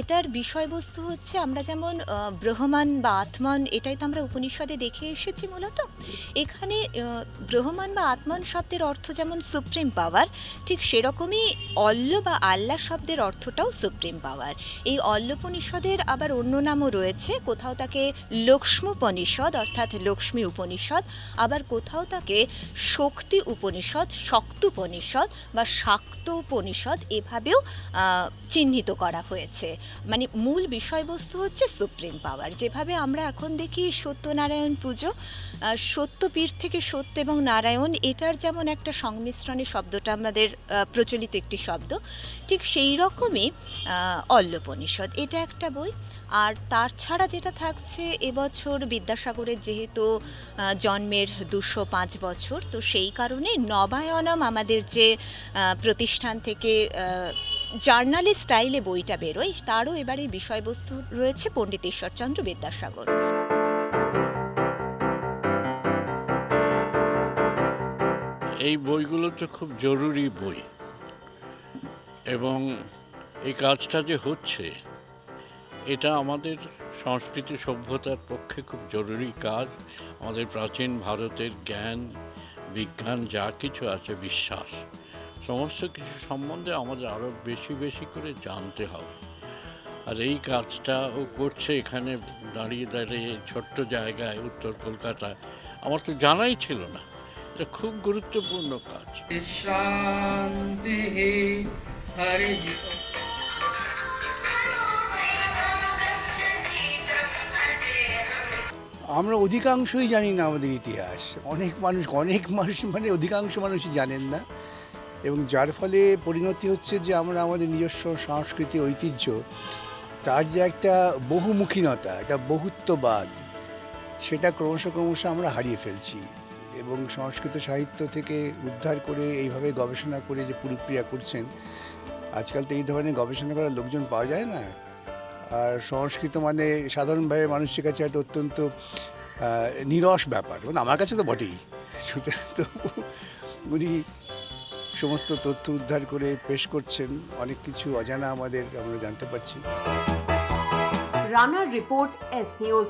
এটার বিষয়বস্তু হচ্ছে আমরা যেমন ব্রহ্মণ বা আত্মন এটাই তো আমরা উপনিষদে দেখে এসেছি মূলত। এখানে ব্রহ্মণ বা আত্মন শব্দের অর্থ যেমন সুপ্রিম পাওয়ার, ঠিক সেরকমই অল্ল বা আল্লাহ শব্দের অর্থটাও সুপ্রিম পাওয়ার। এই অল্লোপনিষদের আবার অন্য নামও রয়েছে, কোথাও তাকে লক্ষ্মোপনিষদ অর্থাৎ লক্ষ্মী উপনিষদ, আবার কোথাও তাকে শক্তি উপনিষদ, শক্তোপনিষদ বা শাক্তোপনিষদ এভাবেও চিহ্নিত করা হয়েছে। মানে মূল বিষয়বস্তু হচ্ছে সুপ্রিম পাওয়ার। যেভাবে আমরা এখন দেখি সত্যনারায়ণ পুজো, সত্যপীঠ থেকে সত্য এবং নারায়ণ, এটার যেমন একটা সংমিশ্রণে শব্দটা আমাদের প্রচলিত একটি শব্দ, ঠিক সেই রকমই অল্লোপনিষদ এটা একটা বই। আর তার ছাড়া যেটা থাকছে, এবছর বিদ্যাসাগরের যেহেতু জন্মের 205 বছর, তো সেই কারণে নবায়নম আমাদের যে প্রতিষ্ঠান থেকে জার্নালি স্টাইলে বইটা বেরোয়, তারও এবারে বিষয়বস্তু রয়েছে পণ্ডিত ঈশ্বরচন্দ্র বিদ্যাসাগর। এই বইগুলো তো খুব জরুরি বই, এবং এই কাজটা যে হচ্ছে এটা আমাদের সংস্কৃতি সভ্যতার পক্ষে খুব জরুরি কাজ। আমাদের প্রাচীন ভারতের জ্ঞান বিজ্ঞান যা কিছু আছে, বিশ্বাস, সমস্ত কিছু সম্বন্ধে আমাদের আরও বেশি বেশি করে জানতে হবে। আর এই কাজটা ও করছে এখানে দাঁড়িয়ে দাঁড়িয়ে ছোট্ট জায়গায় উত্তর কলকাতায়। আমার তো জানাই ছিল না, এটা খুব গুরুত্বপূর্ণ কাজ। শান্তি হরি। আমরা অধিকাংশই জানি না আমাদের ইতিহাস। অনেক মানুষ মানে অধিকাংশ মানুষই জানেন না, এবং যার ফলে পরিণতি হচ্ছে যে আমরা আমাদের নিজস্ব সংস্কৃতি ঐতিহ্য, তার যে একটা বহুমুখীনতা, একটা বহুত্ববাদ, সেটা ক্রমশ আমরা হারিয়ে ফেলছি। এবং সংস্কৃত সাহিত্য থেকে উদ্ধার করে এইভাবে গবেষণা করে যে পরিক্রিয়া করছেন, আজকাল তো এই ধরনের গবেষণা করার লোকজন পাওয়া যায় না। আর সংস্কৃত মানে সাধারণভাবে মানুষের কাছে হয়তো অত্যন্ত নিরস ব্যাপার, মানে আমার কাছে তো বটেই। সুতরাং তো উনি সমস্ত তথ্য উদ্ধার করে পেশ করছেন, অনেক কিছু অজানা আমরা জানতে পারছি। রানার রিপোর্ট, এস নিউজ।